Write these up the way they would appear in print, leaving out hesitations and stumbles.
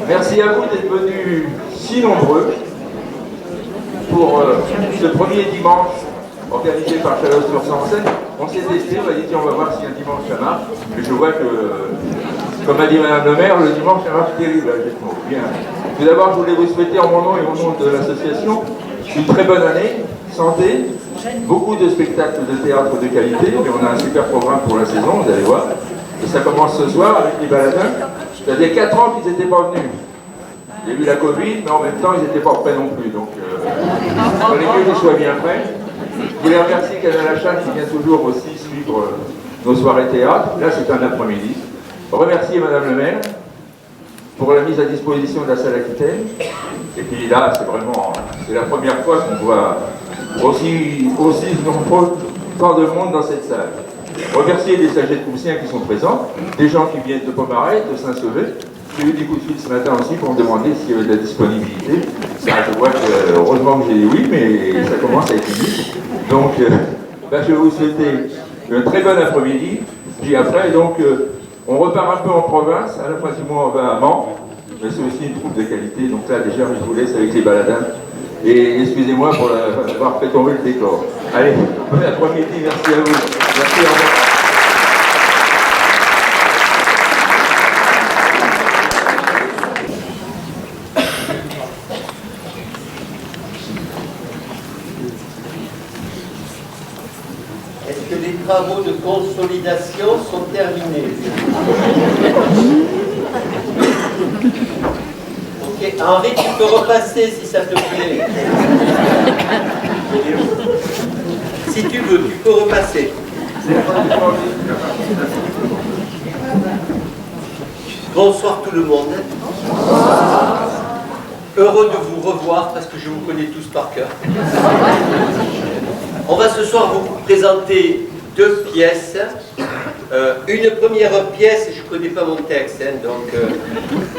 Merci à vous d'être venus si nombreux pour ce premier dimanche organisé par Chalon-sur-Sancerre. On s'est testé, on a dit tiens, on va voir si un dimanche ça marche. Mais je vois que, comme a dit Madame le maire, le dimanche ça marche terrible. Bien. Tout d'abord, je voulais vous souhaiter en mon nom et au nom de l'association une très bonne année, santé, beaucoup de spectacles de théâtre de qualité, mais on a un super programme pour la saison, vous allez voir. Et ça commence ce soir avec les baladins. Ça faisait 4 ans qu'ils n'étaient pas venus. Il y a eu la Covid, mais en même temps, ils n'étaient pas prêts non plus. Donc, il fallait mieux qu'ils soient bien prêts. Je voulais remercier Canal Achat qui vient toujours aussi suivre nos soirées théâtre. Là, c'est un après-midi. Remercier Madame le maire pour la mise à disposition de la salle Aquitaine. Et puis là, c'est la première fois qu'on voit aussi nombreux tant de monde dans cette salle. Remercier les âgés de Coussien qui sont présents, des gens qui viennent de Pomarez, de Saint-Sauvé. J'ai eu des coups de fil ce matin aussi pour me demander s'il y avait de la disponibilité. Ça, je vois que, heureusement que j'ai dit oui, mais ça commence à être limite. Donc, je vais vous souhaiter un très bon après-midi. Puis après, donc, on repart un peu en province. À la fin du mois, on va à Mans. Mais c'est aussi une troupe de qualité. Donc là, déjà, je vous laisse avec les baladins. Et excusez-moi pour avoir fait tomber le décor. Allez, bon après-midi, merci à vous. Merci, au revoir. Est-ce que les travaux de consolidation sont terminés? Ok, Henri, tu peux repasser si ça te plaît. Si tu veux, tu peux repasser. Bonsoir tout le monde. Heureux de vous revoir parce que je vous connais tous par cœur. On va ce soir vous présenter 2 pièces. Une première pièce, je ne connais pas mon texte, donc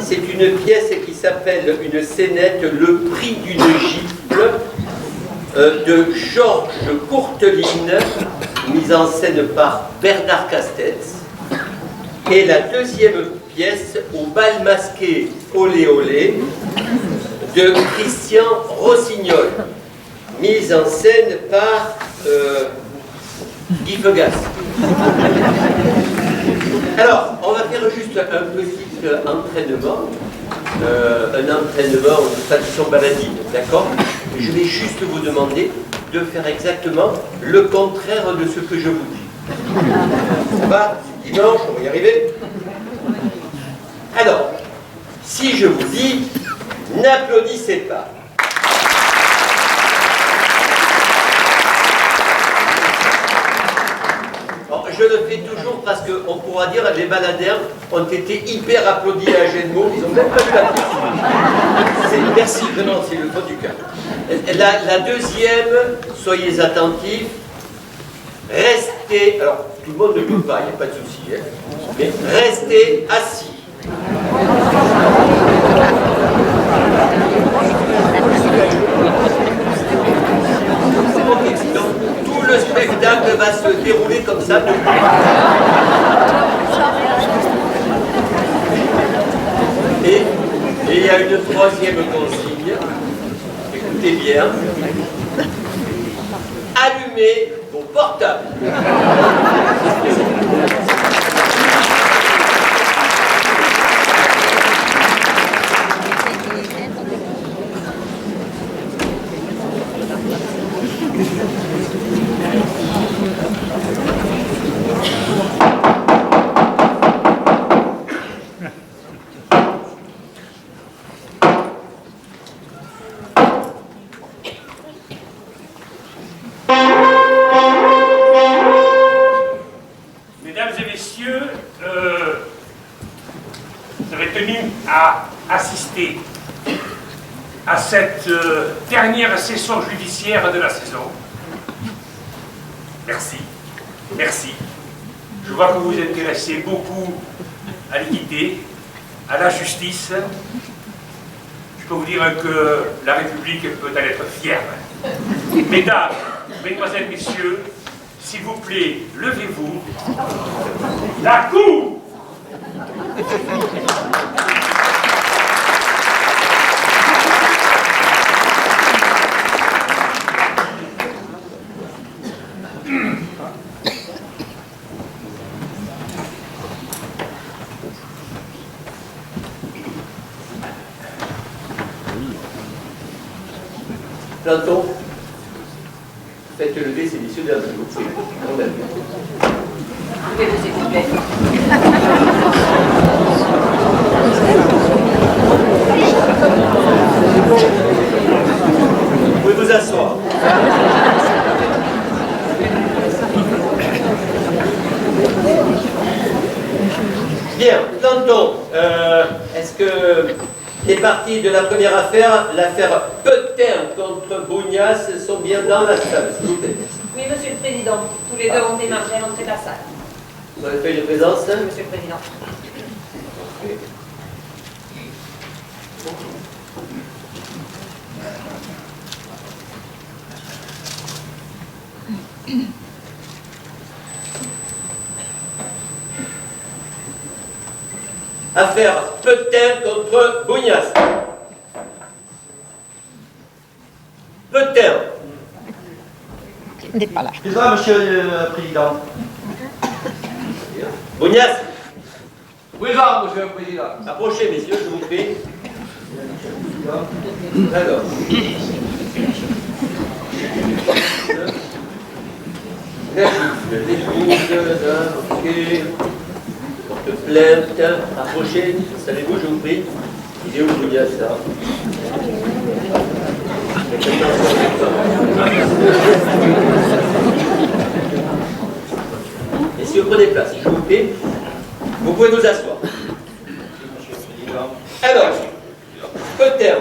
c'est une pièce qui s'appelle une scénette, le prix d'une gifle, de Georges Courteline, mise en scène par Bernard Castex. Et la deuxième pièce, Au bal masqué olé olé, de Christian Rossignol, mise en scène par Guy Feugas. Alors, on va faire juste un petit entraînement, un entraînement de tradition baladine, d'accord? Je vais juste vous demander de faire exactement le contraire de ce que je vous dis. Ça va? Dimanche, on va y arriver. Alors, si je vous dis, n'applaudissez pas. Je le fais toujours parce qu'on pourra dire que les baladins ont été hyper applaudis à Gémeaux, ils n'ont même pas eu la question. Merci, vraiment, c'est le fond du cœur. La deuxième, soyez attentifs, restez, alors tout le monde ne peut pas, il n'y a pas de souci, hein, mais restez assis. Tout le spectacle va se dérouler comme ça. Et il y a une troisième consigne. Écoutez bien. Allumez vos portables. Assister à cette dernière session judiciaire de la saison. Merci, merci. Je vois que vous vous intéressez beaucoup à l'équité, à la justice. Je peux vous dire que la République peut en être fière. Mesdames, mesdemoiselles, messieurs, s'il vous plaît, levez-vous. La cour! Planton, faites lever ces messieurs de la s'il vous plaît. Pouvez vous écouter. Vous pouvez vous asseoir. Bien, Planton, est-ce que les parties de la première affaire, l'affaire Petain contre Bougnas, sont bien dans la salle, s'il vous plaît? Oui, Monsieur le Président. Tous les deux ont démarré à l'entrée de la salle. Vous avez feuille de présence? Monsieur le Président. Affaire Petain contre Bougnas. Petain. N'est pas là. Excusez-moi, Monsieur le Président. Bougnas, Présent, Monsieur le Président. approchez, messieurs, je vous prie. Alors. Ok. Porte-plainte, approchez, savez-vous, je vous prie. Il est où Bougnas, là? Messieurs, prenez place, je vous prie. Vous pouvez vous asseoir. Alors, Petain.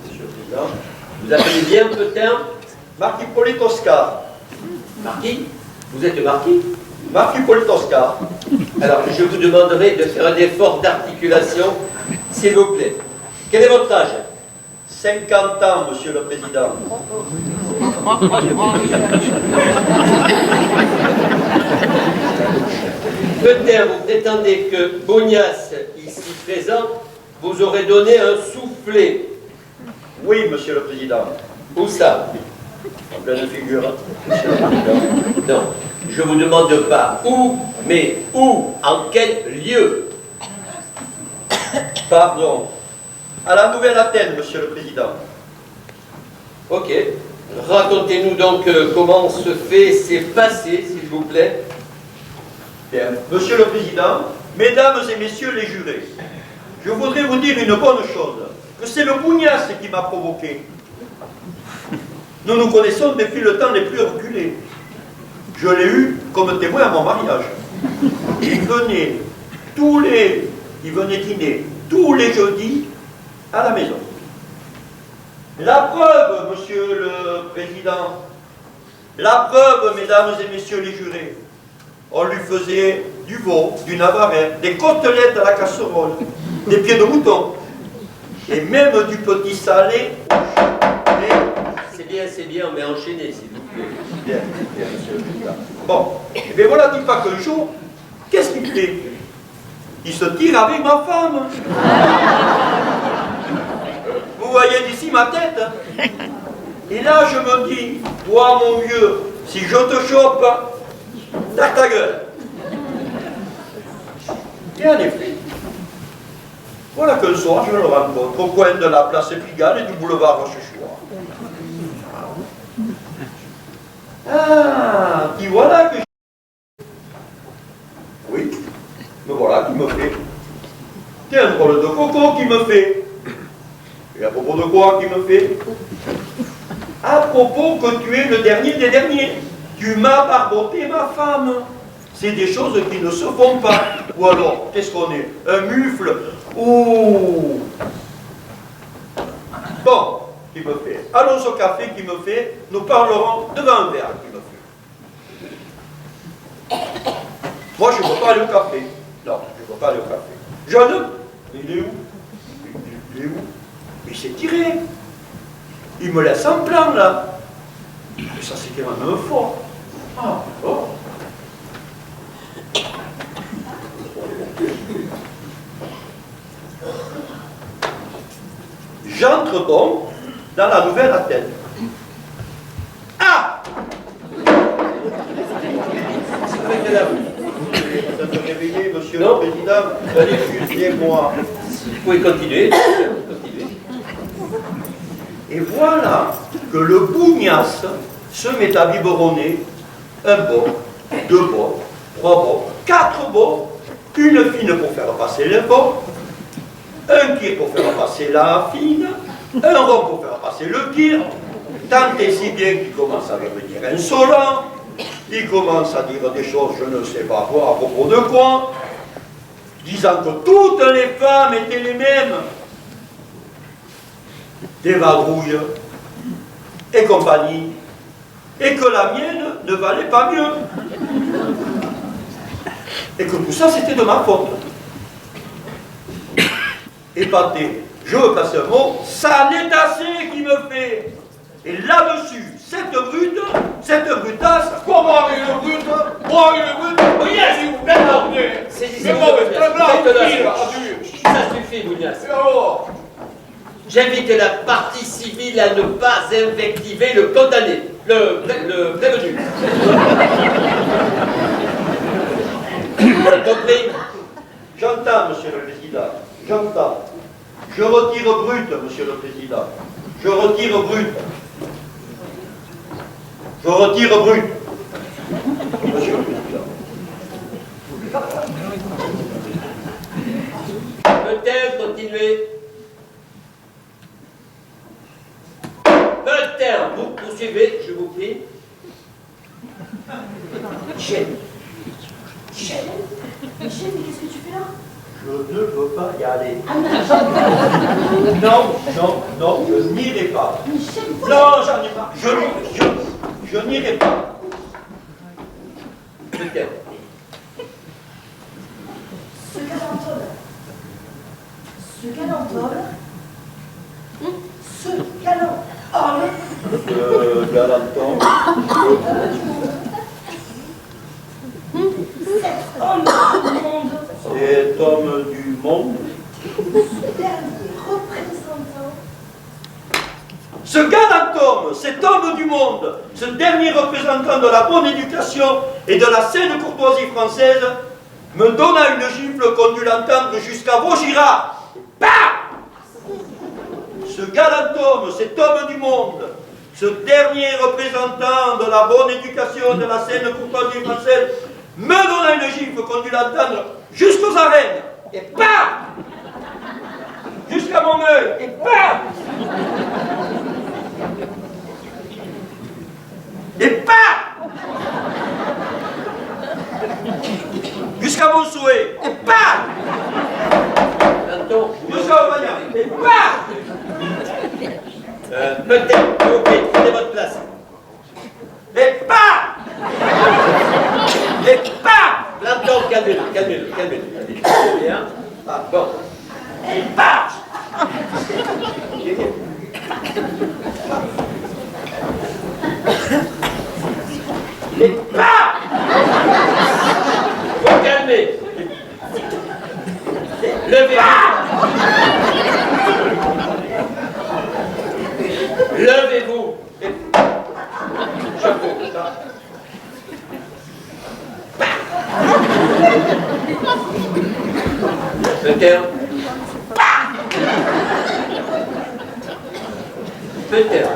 Monsieur le Président, vous appelez bien Petain? Marquis Hippolyte Oscar. Marquis? Vous êtes marquis? Marquis Hippolyte Oscar. Alors, je vous demanderai de faire un effort d'articulation, s'il vous plaît. Quel est votre âge? 50 ans, Monsieur le Président. Petain, vous prétendez que Bougnas, ici présent, vous aurait donné un soufflet. Oui, Monsieur le Président. Où ça? En pleine figure. Non, je vous demande pas où, mais où, en quel lieu? Pardon. À la Nouvelle-Athènes, Monsieur le Président. Ok. Racontez-nous donc comment ce fait s'est passé, s'il vous plaît. Bien. Monsieur le Président, Mesdames et Messieurs les jurés, je voudrais vous dire une bonne chose, que c'est le Bougnas qui m'a provoqué. Nous nous connaissons depuis le temps les plus reculés. Je l'ai eu comme témoin à mon mariage. Il venait dîner tous les jeudis à la maison. La preuve, Monsieur le Président, la preuve, Mesdames et Messieurs les jurés, on lui faisait du veau, du navarrais, des côtelettes à la casserole, des pieds de mouton, et même du petit salé. C'est bien, mais enchaînez, s'il vous plaît. Bien, Monsieur le Président. Bon, et bien voilà, dit pas qu'un jour, qu'est-ce qu'il fait? Il se tire avec ma femme. Vous voyez d'ici ma tête. Et là, je me dis, toi, mon vieux, si je te chope, t'as ta gueule. Et en effet, voilà qu'un soir, je le rencontre au coin de la place Pigalle et du boulevard Rochechouart. Ah, qui voilà que... Oui, me voilà qui me fait. T'es un drôle de coco qui me fait. Et à propos de quoi qui me fait? À propos que tu es le dernier des derniers. Tu m'as barboté ma femme. C'est des choses qui ne se font pas. Ou alors, qu'est-ce qu'on est? Un mufle? Ouh. Bon, qui me fait? Allons au café qui me fait. Nous parlerons devant un verre qui me fait. Moi, je ne veux pas aller au café. Non, je ne veux pas aller au café. Jeune, il est où? Il est où? Il s'est tiré. Il me laisse en plan, là. Et ça, c'est quand même fort. Ah, bon. J'entre donc dans la Nouvelle-Athènes. Ah! Vous êtes réveillé, Monsieur le Président? Allez, excusez-moi. Vous pouvez continuer. Continuez. Et voilà que le bougnasse se met à biberonner un bord, 2 bords, 3 bords, 4 bords, une fine pour faire passer le bord, un kir pour faire passer la fine, un rond pour faire passer le kir, tant et si bien qu'il commence à devenir insolent, il commence à dire des choses, je ne sais pas quoi, à propos de quoi, disant que toutes les femmes étaient les mêmes, des vadrouilles et compagnie, et que la mienne ne valait pas mieux. Et que tout ça, c'était de ma faute. Épaté, je veux passer un mot, ça n'est assez qui me fait. Et là-dessus, cette brutasse, comment une brute, moi une brute, oui, vous plaît, C'est moi, ça suffit, Bougnasse. J'invite la partie civile à ne pas invectiver le condamné, le prévenu. Compris? J'entends, Monsieur le Président, j'entends. Je retire brute, Monsieur le Président. Je retire brute. Je retire brute. Monsieur le Président. Peut-être continuer. Peut-être vous poursuivez, je vous prie. Michel, Michel, mais qu'est-ce que tu fais là? je ne veux pas y aller. Non, je n'irai pas. Michel, Non, j'en ai pas. Je n'irai pas. Peut-être. ce galantole, Galanton. Cet homme du monde. Ce galant homme, cet homme du monde, ce dernier représentant de la bonne éducation et de la saine courtoisie française, me donna une gifle qu'on dut l'entendre jusqu'à Vaugirard. Bah! Ce galant homme, cet homme du monde, ce dernier représentant de la bonne éducation et de la saine courtoisie française, me donna une gifle qu'on dut l'entendre jusqu'aux arènes. Et bam! Jusqu'à mon œil. Et bam! Et bam! Jusqu'à mon souhait. Et bam! Jusqu'à Auvergnat. Et bam! Peut-être, ok, prenez votre place. Et bam! Et bam! Planton, calmez-le. Allez, bien. Ah, bon. Et bam! Et bam! Vous calmez. Levez-vous. Levez-vous. Chapeau. Peut-être. Peut-être.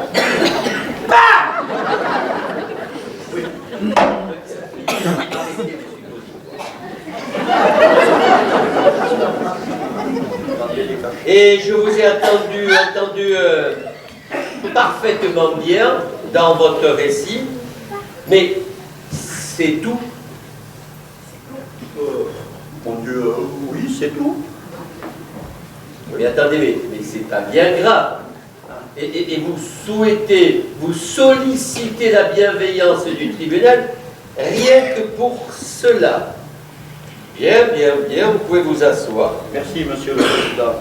Et je vous ai entendu parfaitement bien dans votre récit, mais c'est tout. Mon Dieu, oui, c'est tout. Mais attendez, mais c'est pas bien grave. Et vous sollicitez la bienveillance du tribunal rien que pour cela. Bien, vous pouvez vous asseoir. Merci, Monsieur le Président.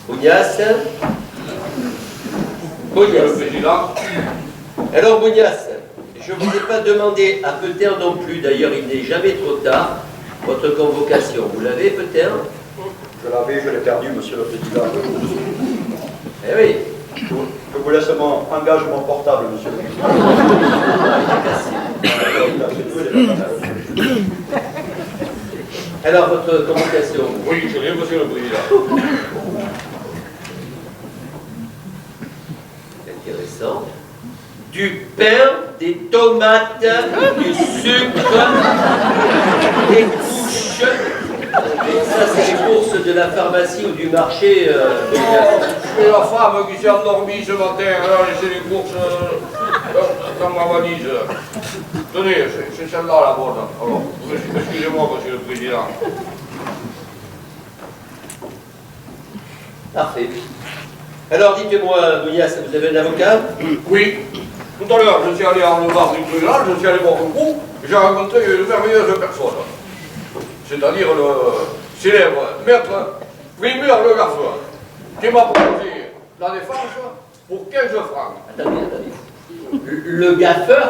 Bougnasse. Alors, Bougnasse, je ne vous ai pas demandé à Peut-être non plus, d'ailleurs il n'est jamais trop tard, votre convocation. Vous l'avez Peut-être? Je l'avais, je l'ai perdu, Monsieur le Président. Eh oui. Je vous laisse mon engagement portable, Monsieur le Président. Alors, votre convocation? Oui, je viens, Monsieur le Président. sang, du pain, des tomates, du sucre, des couches. Et ça, c'est les courses de la pharmacie ou du marché. C'est la femme qui s'est endormie ce matin, elle a laissé les courses dans ma valise. Tenez, c'est celle-là la bonne. Alors, excusez-moi, monsieur le président. Parfait. Alors, dites-moi, Bounias, vous avez un avocat? Oui. Tout à l'heure, je suis allé en bar du tribunal, je suis allé voir un coup, j'ai rencontré une merveilleuse personne. C'est-à-dire le célèbre maître Primeur Le Gaffeur, qui m'a proposé la défense pour 15 francs. Attendez. Le gaffeur,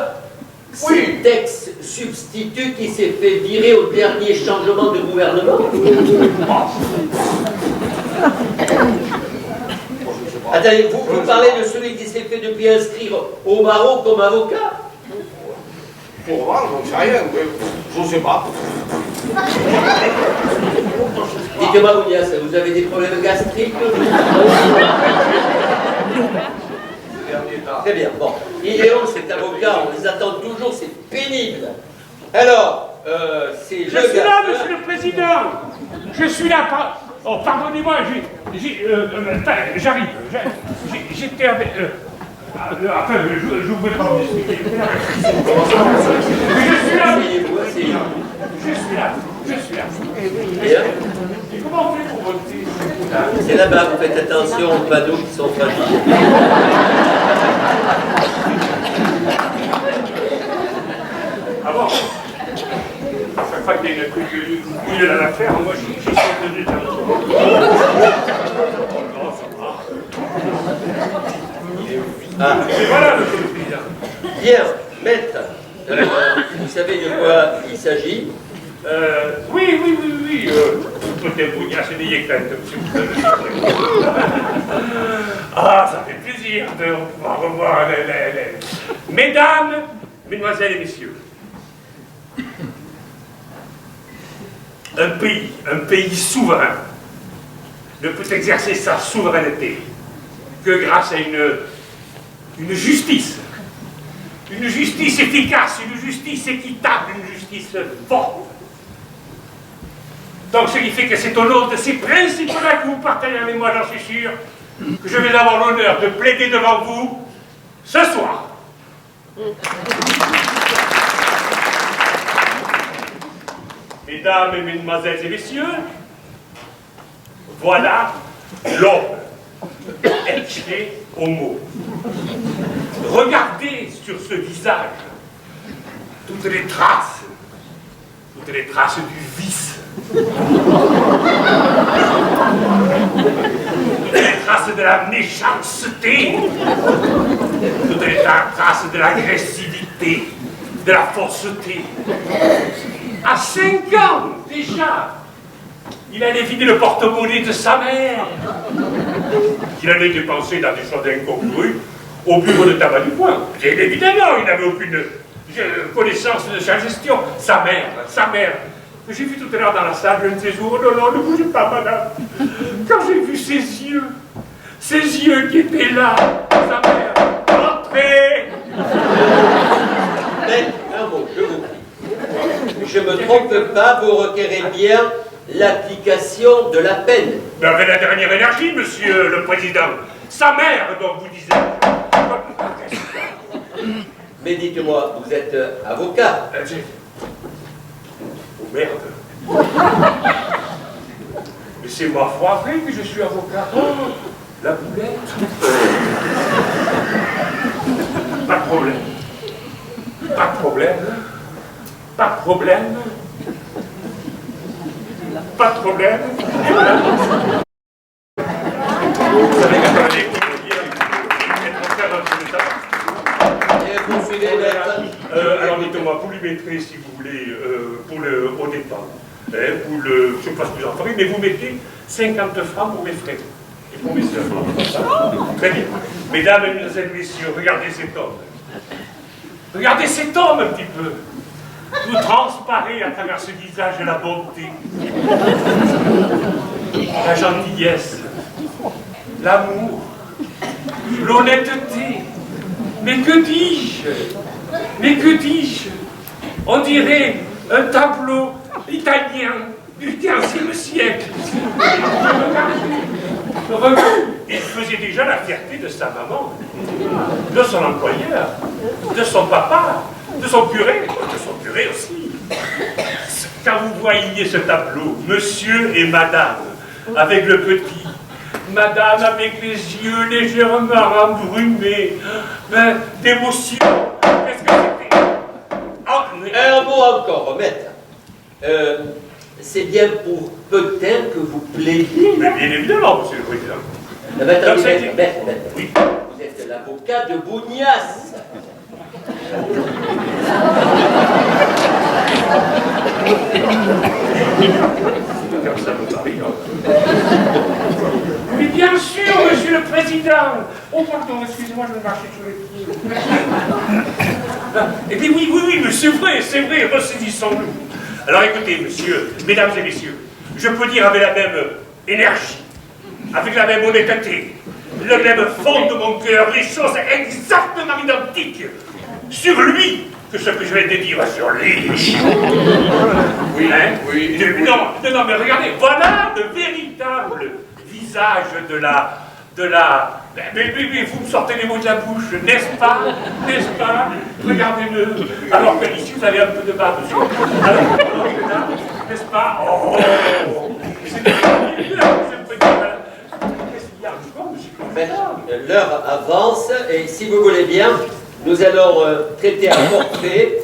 Oui. c'est ex-substitut qui s'est fait virer au dernier changement de gouvernement. Attendez, vous parlez de celui qui s'est fait depuis inscrire au barreau comme avocat? Pour moi, je ne sais rien, je ne sais pas. Dites-moi, Bounias, vous avez des problèmes gastriques? Très bien, bon. Idéon, cet avocat, on les attend toujours, c'est pénible. Alors, c'est Je suis là, monsieur le président. Je suis là. Oh, pardonnez-moi, j'arrive. J'étais avec... Enfin, je vous vais pas vous expliquer. Je suis là. Bien. Et comment on fait pour voter? C'est là-bas, vous faites attention aux panneaux qui sont fragiles. Ah bon? Chaque fois qu'il y a une couille à l'affaire, moi j'essaie de détendre. Ah. Et voilà, monsieur le président. Bien, maître, vous savez de quoi il s'agit? Oui. Peut-être vous dire, c'est des éclats, Ah, ça fait plaisir de pouvoir revoir les... Mesdames, mesdemoiselles et messieurs. Un pays souverain ne peut exercer sa souveraineté que grâce à une justice efficace, une justice équitable, une justice forte. Donc ce qui fait que c'est au nom de ces principes-là que vous partagez avec moi, j'en suis sûr, que je vais avoir l'honneur de plaider devant vous ce soir. Mesdames et mesdemoiselles et messieurs, voilà l'homme, ecce homo. Regardez sur ce visage toutes les traces du vice, toutes les traces de la méchanceté, toutes les traces de l'agressivité, de la fausseté. À 5 ans déjà, il allait vider le porte-monnaie de sa mère, qu'il allait dépenser dans des choses incongrues au bureau de tabac du coin. Bien évidemment, il n'avait aucune connaissance de sa gestion. Sa mère, que j'ai vu tout à l'heure dans la salle, je ne sais où, non, ne bougez pas, madame. Quand j'ai vu ses yeux qui étaient là, sa mère, entrez. Mais, un mot, je vous prie. Je ne me trompe pas, vous requérez bien l'application de la peine. Mais avec la dernière énergie, monsieur le président. Sa mère, donc vous disiez. Mais dites-moi, vous êtes avocat? Oh merde. Mais c'est moi foiré que je suis avocat. Oh, la boulette. Pas de problème. Pas de problème. Pas de problème. Pas de problème. Et voilà. Vous savez qu'à parler, alors dites-moi, vous lui mettrez, si vous voulez, au départ, je ne sais pas ce que vous en ferez, mais vous mettez 50 francs pour mes frais et pour mes soeurs. Très bien. Mesdames et messieurs, regardez cet homme. Regardez cet homme un petit peu. Tout transparaît à travers ce visage la bonté, la gentillesse, l'amour, l'honnêteté, Mais que dis-je? Mais que dis-je? On dirait un tableau italien du XVe siècle. Il faisait déjà la fierté de sa maman, de son employeur, de son papa, de son curé aussi. Quand vous voyez ce tableau, monsieur et madame, avec le petit, madame avec les yeux légèrement embrumés, d'émotion, qu'est-ce que c'était? Un mot encore, maître. C'est bien pour peut-être que vous plaidez. Mais bien évidemment, monsieur le président. Maître, Oui. vous êtes l'avocat de Bougnas. Comme ça me parie, mais bien sûr, monsieur le président. Oh, pardon, excusez-moi, je vais marcher sur les pieds. Eh bien, oui, mais c'est vrai, ressaisissons-nous. Alors écoutez, monsieur, mesdames et messieurs, je peux dire avec la même énergie, avec la même honnêteté, le même fond de mon cœur, les choses exactement identiques sur lui que ce que je viens de dire sur lui. Oui, hein? Oui. Non, mais regardez, voilà le véritable visage de la... Mais vous me sortez les mots de la bouche, n'est-ce pas? Regardez-le. Alors que ici, vous avez un peu de bas, monsieur. Alors, là, n'est-ce pas? Oh, c'est l'heure avance et si vous voulez bien, nous allons traiter un portrait,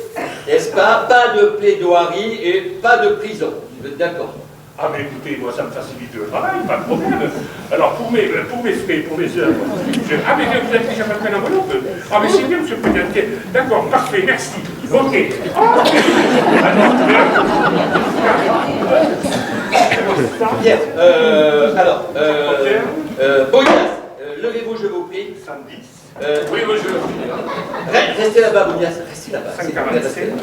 n'est-ce pas? Pas de plaidoirie et pas de prison. Vous êtes d'accord? Ah mais écoutez, moi ça me facilite le travail, pas de problème. Alors pour mes frais, pour mes œuvres, ah mais vous avez déjà fait un enveloppe. Ah mais c'est bien, monsieur le président. D'accord, parfait, merci. Ok. Bien, alors, Boyas, levez-vous, je vous prie. 110. Oui, monsieur. Restez là-bas, Boyas, restez là-bas. 147.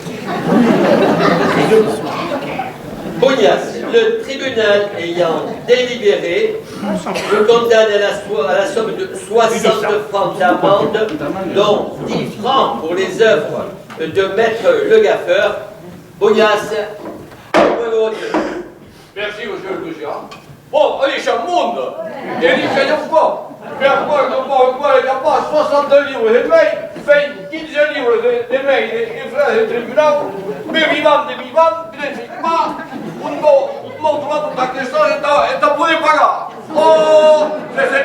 Boyas, le tribunal ayant délibéré me condamne à la somme de 60 francs d'amende, dont 10 francs pour les œuvres de maître le gaffeur. Boyas, merci, monsieur le président. Bon, allez, cher monde, il dit quoi? Per quoi il n'y a pas 60 livres de mail, fait 15 livres de mail et frais de tribunal, mais vivant, principalement, un montre la question est à poder pagar. Oh, pensei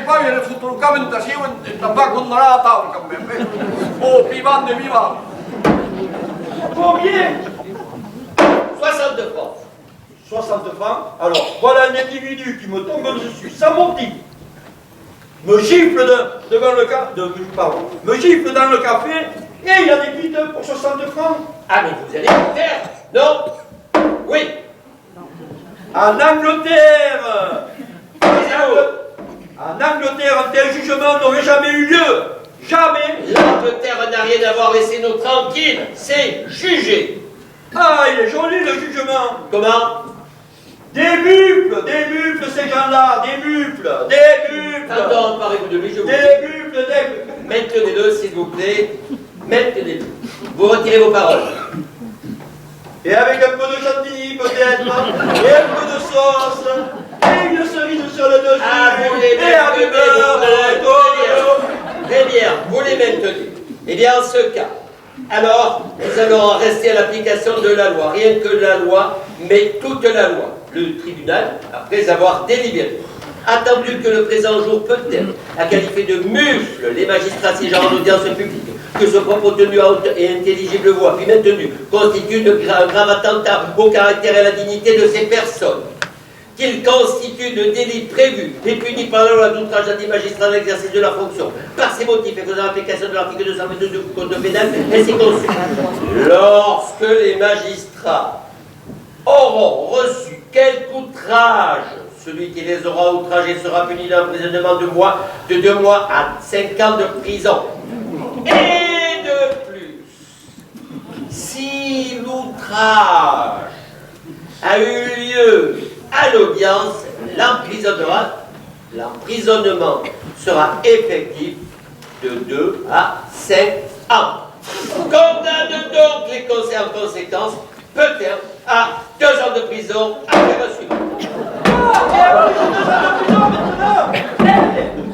pas bien le futur camentació, tampoc condonarà a taula, quand même. Oh, vivant. Combien? 62 francs. 60 francs. Alors, voilà un individu qui me tombe dessus, sans motif. Me gifle me gifle dans le café et il a des bites pour 60 francs. Ah, mais vous allez le faire? Non? Oui. En Angleterre, un tel jugement n'aurait jamais eu lieu. Jamais. L'Angleterre n'a rien à voir, laissez-nous tranquilles. C'est jugé. Ah, il est joli le jugement. Comment? Des muples, ces gens-là, des muples. Pardon, parlez-vous de lui, je vous Des muples. Maintenez-le, s'il vous plaît. Maintenez-le. Vous retirez vos paroles. Et avec un peu de chantilly peut-être, et un peu de sauce, et une cerise sur le dessus, Ah, vous les et un peu Très bien, vous les maintenez. Eh bien, en ce cas, alors, nous allons en rester à l'application de la loi. Rien que la loi, mais toute la loi. Le tribunal, après avoir délibéré, attendu que le présent jour peut-être a qualifié de mufle les magistrats siégeant en audience publique, que ce propos tenu à haute et intelligible voix, puis maintenu, constitue de grave attentat au caractère et à la dignité de ces personnes, qu'il constitue de délits prévus et punis par la loi d'outrage à des magistrats dans l'exercice de leur fonction. Par ces motifs et faisant application de l'article 222 du Code pénal, ainsi conçu. Lorsque les magistrats auront reçu quelque outrage, celui qui les aura outragés sera puni d'un emprisonnement de 2 mois à 5 ans de prison. Et de plus, si l'outrage a eu lieu à l'audience, l'emprisonnement sera effectif de 2 à 5 ans. Condamne donc les conseils en conséquence, peut-être à 2 ans de prison après le suivant.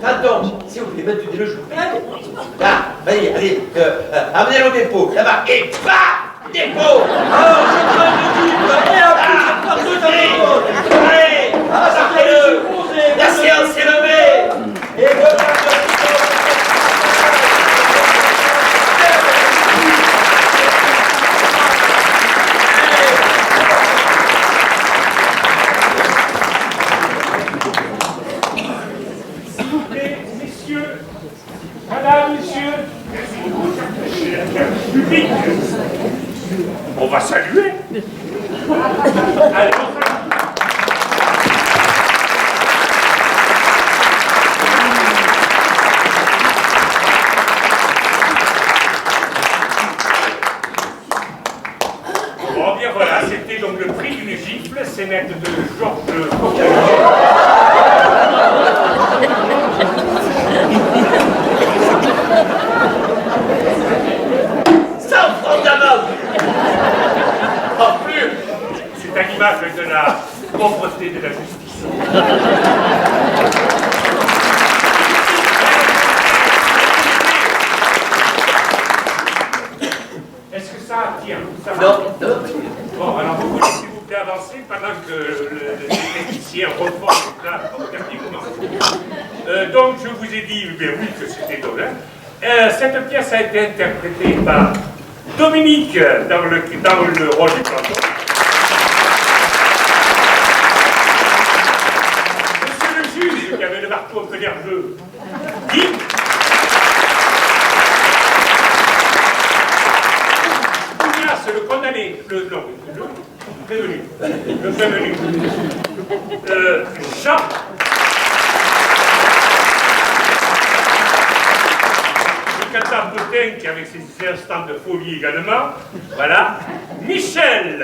Pardon, si vous voulez mettre le jour. Là, allez, amenez-le au dépôt, là-bas, et bah, dépôt. Oh, je prends le livre, allez, sortez-le. La séance est levée. Et voilà. Madame, monsieur, public, on va saluer. Alors, bon, bien voilà, c'était donc le prix d'une gifle, scénette de Georges Courteau. En plus, C'est à l'image de la pauvreté de la justice. Est-ce que ça tient? Ça va? Non. Bon, alors vous voulez s'il vous plaît avancer pendant que le technicien reforme là au dernier moment. Donc je vous ai dit, bien oui, que c'était drôle. Cette pièce a été interprétée par Dominique dans le rôle du Platon. Monsieur le juge, qui avait le marteau un peu nerveux, dit Ignace, le condamné, le prévenu, Jean, le Qatar Boutin, qui avec ses instants de folie également, voilà, Michel.